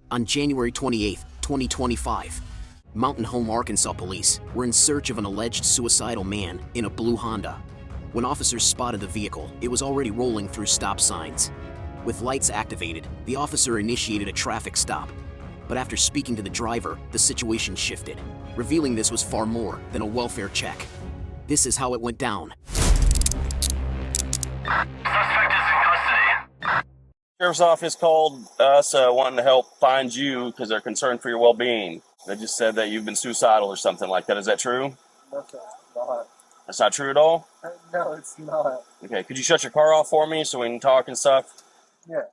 On January 28, 2025, Mountain Home, Arkansas police were in search of an alleged suicidal man in a blue Honda. When officers spotted the vehicle, it was already rolling through stop signs. With lights activated, the officer initiated a traffic stop. But after speaking to the driver, the situation shifted, revealing this was far more than a welfare check. This is how it went down. Sheriff's office called us wanting to help find you because they're concerned for your well-being. They just said that you've been suicidal or something like that. Is that true? That's not. That's not true at all? No, it's not. Okay, could you shut your car off for me so we can talk and stuff? Yeah.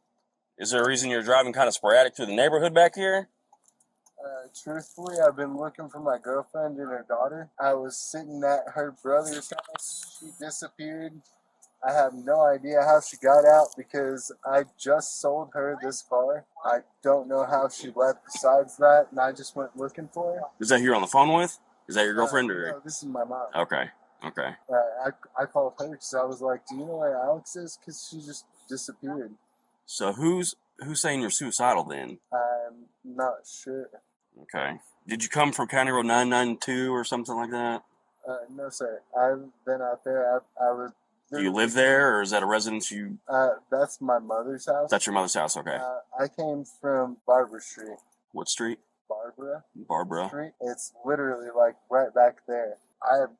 Is there a reason you're driving kind of sporadic through the neighborhood back here? Truthfully, I've been looking for my girlfriend and her daughter. I was sitting at her brother's house. She disappeared. I have no idea how she got out because I just sold her this car. I don't know how she left besides that, and I just went looking for her. Is that who you're on the phone with? Is that your girlfriend? Or? No, this is my mom. Okay. I called her because I was like, do you know where Alex is? Because she just disappeared. So who's saying you're suicidal then? I'm not sure. Okay. Did you come from County Road 992 or something like that? No, sir. I've been out there. I was. Do you live there, or is that a residence you... That's my mother's house. That's your mother's house, okay. I came from Barbara Street. What street? Barbara Street. It's literally like right back there. I have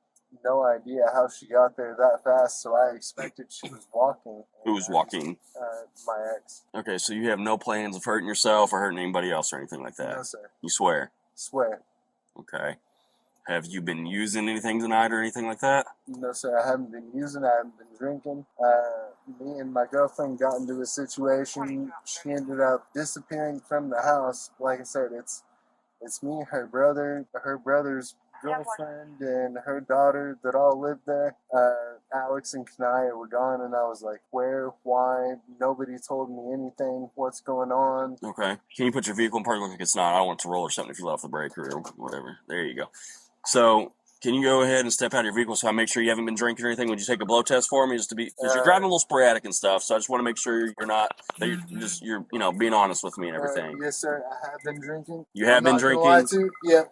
no idea how she got there that fast, so I expected she was walking. Who's walking? My ex. Okay, so you have no plans of hurting yourself or hurting anybody else or anything like that? No, sir. You swear? Swear. Okay. Have you been using anything tonight or anything like that? No, sir. I haven't been using. I haven't been drinking. Me and my girlfriend got into a situation. She ended up disappearing from the house. Like I said, it's me, her brother, her brother's girlfriend, and her daughter that all lived there. Alex and Kanaya were gone, and I was like, where? Why? Nobody told me anything. What's going on? Okay. Can you put your vehicle in park like it's not? I don't want it to roll or something if you let off the brake or whatever. There you go. So, can you go ahead and step out of your vehicle so I make sure you haven't been drinking or anything? Would you take a blow test for me just to be, because you're driving a little sporadic and stuff, so I just want to make sure you're not, that you're being honest with me and everything. Yes, sir. I have been drinking. You have been drinking? Lie to you. Yeah.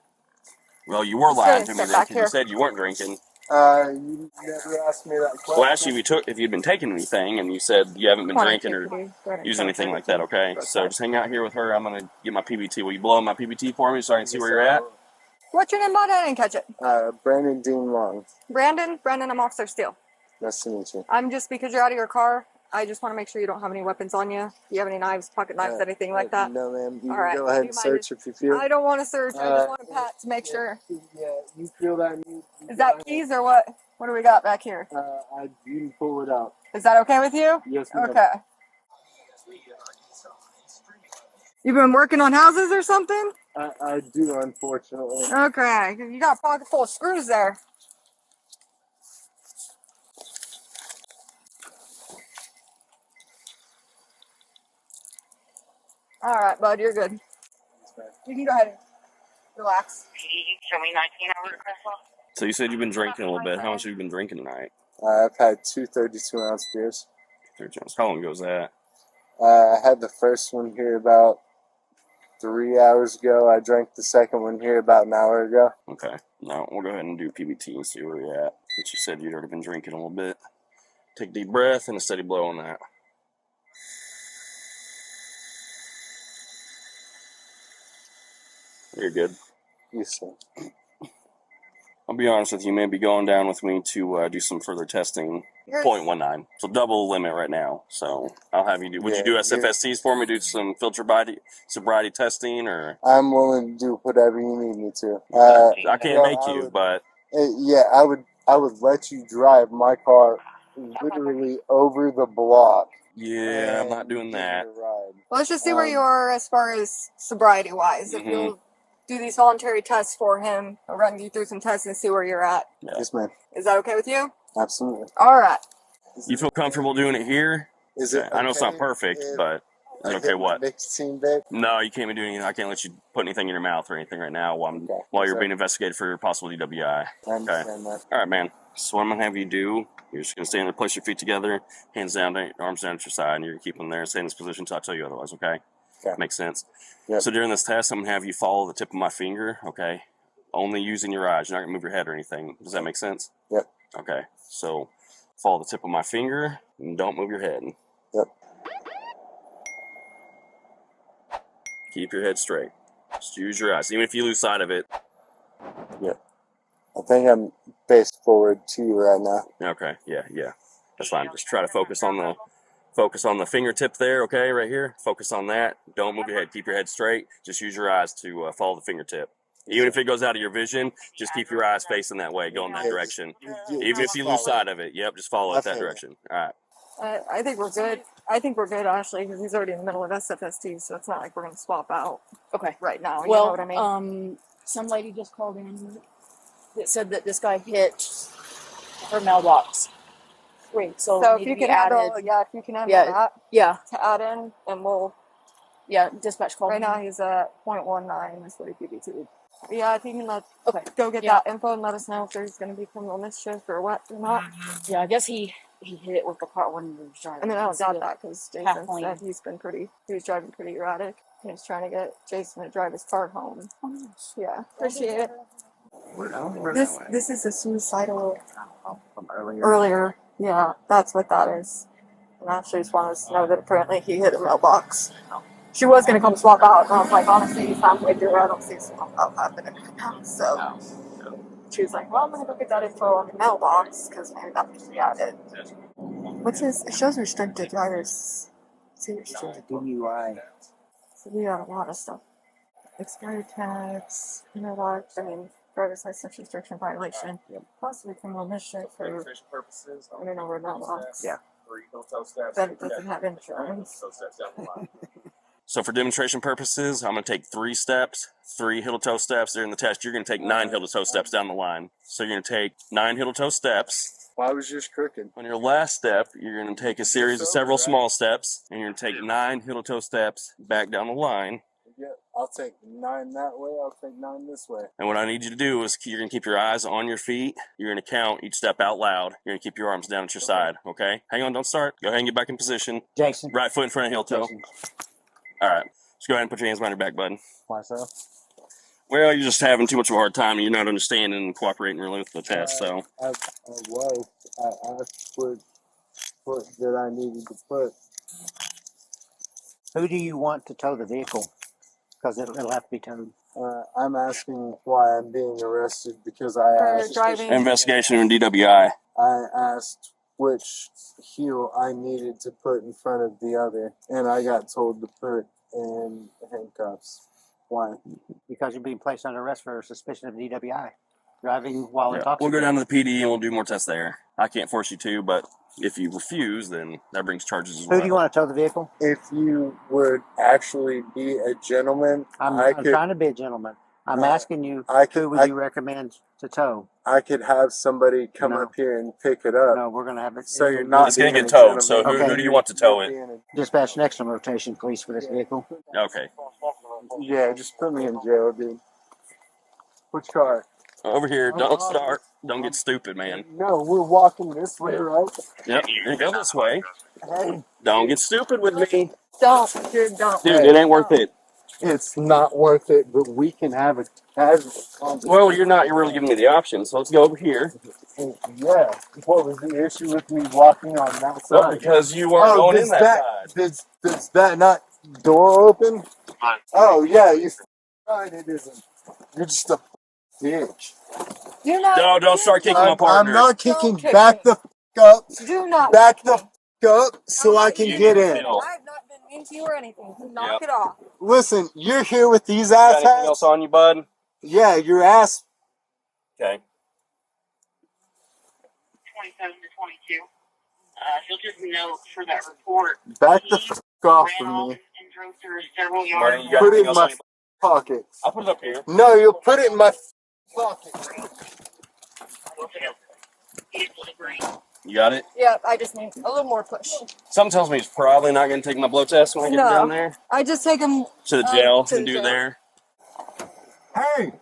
Well, you were lying to me then because you said you weren't drinking. You never asked me that question. Well, actually, if you'd been taking anything and you said you haven't been drinking or using anything like that, okay? So just hang out here with her. I'm going to get my PBT. Will you blow my PBT for me so I can see where you're at? What's your name, bud? I didn't catch it. Brandon Dean Long. Brandon, I'm Officer Steele. Nice to meet you. I'm just, because you're out of your car, I just want to make sure you don't have any weapons on you. Do you have any knives, pocket knives, anything like that? No, ma'am. You All can right. go ahead and search if you feel. I don't want to search. I just want to pat to make sure. Yeah, you feel that? Is that keys or what? What do we got back here? You can pull it out. Is that okay with you? Yes, ma'am. Okay. You've been working on houses or something? I do, unfortunately. Okay. You got a pocket full of screws there. All right, bud, you're good. You can go ahead and relax. Show me 19 hours. So you said you've been drinking a little bit. How much have you been drinking tonight? I've had 2 32-ounce beers. 30 ounces. How long ago was that? I had the first one here about 3 hours ago. I drank the second one here about an hour ago. Okay. Now we'll go ahead and do PBT and see where you're at. But you said you'd already been drinking a little bit. Take a deep breath and a steady blow on that. You're good. Yes, sir. I'll be honest with you, you may be going down with me to do some further testing. 0.19. So double the limit right now. So I'll have you do. Would you do SFSTs for me? Do some sobriety testing, or? I'm willing to do whatever you need me to. I can't make you, but. Yeah, I would let you drive my car literally over the block. Yeah, I'm not doing that. Well, let's just see where you are as far as sobriety-wise. If you'll do these voluntary tests for him, I'll run you through some tests and see where you're at. Yeah. Yes, ma'am. Is that okay with you? Absolutely. All right. You feel comfortable doing it here? Is it? I know it's not perfect, but is it okay? What? Nicotine vape? No, you can't be doing anything. I can't let you put anything in your mouth or anything right now while you're being investigated for possible DWI. I understand that. All right, man. So what I'm gonna have you do, you're just gonna stand there, place your feet together, hands down, arms down at your side, and you're gonna keep them there and stay in this position until I tell you otherwise, okay? Okay. Makes sense. Yep. So during this test, I'm going to have you follow the tip of my finger, okay? Only using your eyes. You're not going to move your head or anything. Does that make sense? Yep. Okay. So follow the tip of my finger and don't move your head. Yep. Keep your head straight. Just use your eyes. Even if you lose sight of it. Yep. I think I'm face forward to you right now. Okay. Yeah. That's fine. Just try to focus on the fingertip there, okay, right here. Focus on that. Don't move your head. Keep your head straight. Just use your eyes to follow the fingertip. Even if it goes out of your vision, just keep your eyes facing that way. Go in that direction. Even if you lose sight of it, just follow it that direction. All right. I think we're good. I think we're good, Ashley, because he's already in the middle of SFST, so it's not like we're going to swap out Okay. right now. You Well, know what I mean? some lady just called in that said that this guy hit her mailbox. Wait, so So need if you to be can handle, added. if you can handle Yeah. that Yeah, to add in, and we'll. dispatch called Right in. now he's at 0.19. That's what he PBT. Yeah, if you can go get Yeah. that info and let us know if there's going to be criminal mischief or what or not. Yeah, I guess he hit it with the car when he was driving. I mean, I don't doubt that because Jason Kathleen. said he was driving pretty erratic. He was trying to get Jason to drive his car home. Yeah, appreciate it. This is a suicidal From earlier. earlier. Yeah, that's what that is. And Ashley just wanted us to know that apparently he hit a mailbox. She was going to come swap out, and I was like, honestly, he's halfway through. I don't see a swap out happening right now. So she was like, well, I'm going to go get that info on the mailbox because maybe that can be added. What's his? It shows restricted drivers. See restricted. DUI. So we got a lot of stuff. Expired tags, driver's license restriction violation, possibly criminal mischief for running over a mailbox. Yeah. That it doesn't have insurance. So for demonstration purposes, I'm going to take 3 steps, 3 heel-to-toe steps. During the test, you're going to take 9 heel-to-toe steps down the line. So you're going to take 9 heel-to-toe steps. Why was yours crooked? On your last step, you're going to take a series of several small steps, and you're going to take 9 heel-to-toe steps back down the line. Yeah, I'll take 9 that way. I'll take 9 this way. And what I need you to do is you're going to keep your eyes on your feet. You're going to count each step out loud. You're going to keep your arms down at your side, okay? Hang on, don't start. Go ahead and get back in position. Jason. Right foot in front of heel toe. All right. Just go ahead and put your hands behind your back, bud. Why so? Well, you're just having too much of a hard time, and you're not understanding and cooperating really with the test, so. I asked what that I needed to put. Who do you want to tow the vehicle? Because it'll have to be towed. I'm asking why I'm being arrested because I For asked. driving. Investigation and DWI. I asked which heel I needed to put in front of the other, and I got told to put in handcuffs. Why? Because you're being placed under arrest for suspicion of DWI. Driving while intoxicated. We'll go down to the PD and we'll do more tests there. I can't force you to, but if you refuse, then that brings charges as well. Who do you want to tow the vehicle? If you would actually be a gentleman, I'm trying to be a gentleman. I'm asking you, who would you recommend to tow? I could have somebody come up here and pick it up. No, we're going to have it. So you're not. It's going to get towed. So who do you want to tow it? Dispatch next on rotation, please, for this vehicle. Okay. Yeah, just put me in jail, dude. Which car? Over here. Don't start. Don't get stupid, man. No, we're walking this way, right? Yep. You go this way. Hey, Don't get stupid with me. Don't. Don't. Dude, it ain't worth it. it's not worth it, but we can have a casual conversation. Well, you're not. You're really giving me the option. So let's go over here. Yeah. What was the issue with me walking on that side? Well, because you weren't going in that side. Does that not door open? Oh yeah, you fine. It isn't. You're just a bitch. You're not. No, don't start kicking my partner. I'm not kicking. Don't kick Back me. the up. Do not. Back the up so I can get in. I've not been mean to you or anything. Knock it off. Listen, you're here with these Got ass anything else hats. on you, bud? Yeah, your ass. Okay. 27 to 22. He'll just note for that report. Back the He off ran from off me. and drove through several Martin, yards. you got Put it anything in else my on you? pocket. I'll put it up here. No, you'll put it in my pocket. You got it? Yeah, I just need a little more push. Something tells me he's probably not going to take my blow test when I get No. down there. I just take him To the jail to and the do it jail. there. Hey,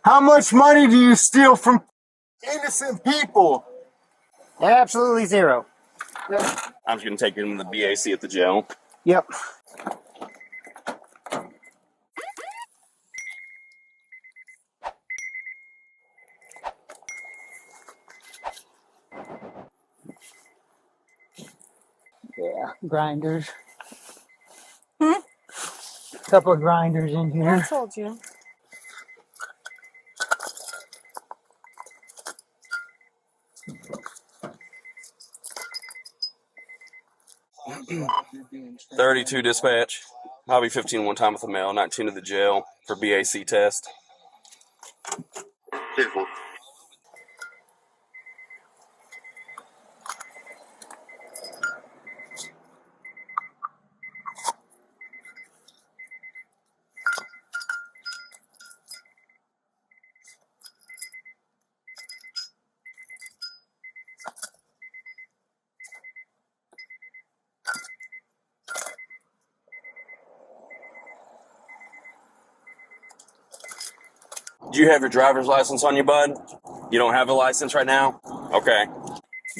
how much money do you steal from innocent people? Absolutely zero. I'm just going to take him to the BAC at the jail. Yep. grinders. Hmm? Couple of grinders in I here. told you. – 32 dispatch. I'll be 15 one time with the mail, 19 to the jail for BAC test. Do you have your driver's license on you, bud? You don't have a license right now? Okay.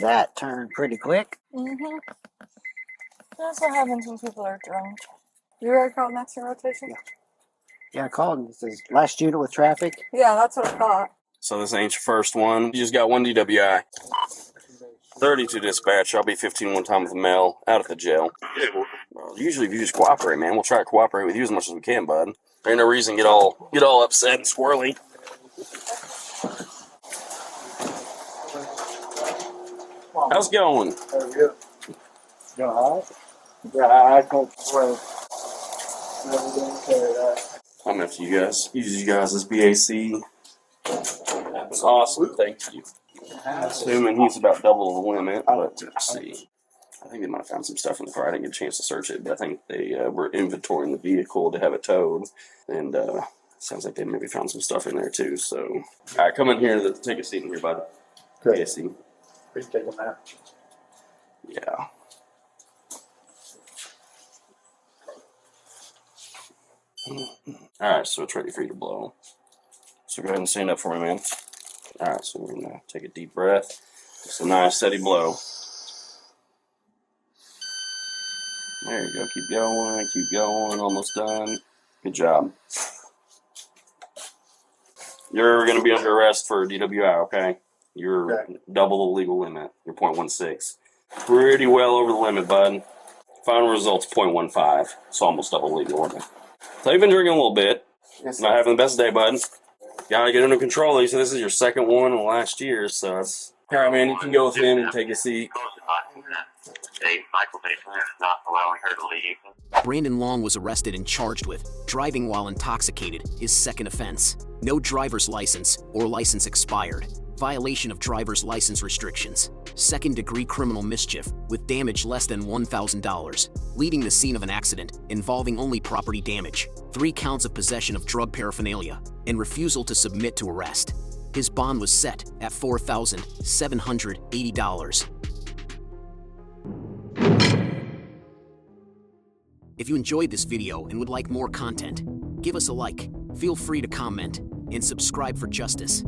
That turned pretty quick. Mm-hmm. That's what happens when people are drunk. You already called next in rotation? Yeah, I called and it says last unit with traffic. Yeah, that's what I thought. So this ain't your first one. You just got one DWI. 32 dispatch. I'll be 15 one time with the mail. Out of the jail. Well, usually if you just cooperate, man, we'll try to cooperate with you as much as we can, bud. There ain't no reason to get all upset and swirly. How's it going? Very good. You alright? Yeah, I can't complain. I'm after you guys. Use you guys as BAC. That's awesome. Thank you. Assuming he's about double the limit, but let's see. I think they might have found some stuff in the car. I didn't get a chance to search it, but I think they were inventorying the vehicle to have it towed. And sounds like they maybe found some stuff in there too. So, all right, come in here and take a seat in here, bud. Okay. BAC. Please take a nap. Yeah. All right, so it's ready for you to blow. So go ahead and stand up for me, man. All right, so we're gonna take a deep breath. Just a nice steady blow. There you go. Keep going. Keep going. Almost done. Good job. You're gonna be under arrest for DWI. Okay. You're Okay. double the legal limit. You're 0.16. Pretty well over the limit, bud. Final results 0.15. It's almost double the legal limit. So you've been drinking a little bit. Yes, Not having the best day, bud. Gotta get under control. You said this is your second one in the last year, so it's all right, man. You can go with him and take a seat. Not allowing her to leave. Brandon Long was arrested and charged with driving while intoxicated, his second offense. No driver's license or license expired. Violation of driver's license restrictions. Second-degree criminal mischief with damage less than $1,000. Leaving the scene of an accident involving only property damage. 3 counts of possession of drug paraphernalia and refusal to submit to arrest. His bond was set at $4,780. If you enjoyed this video and would like more content, give us a like, feel free to comment, and subscribe for justice.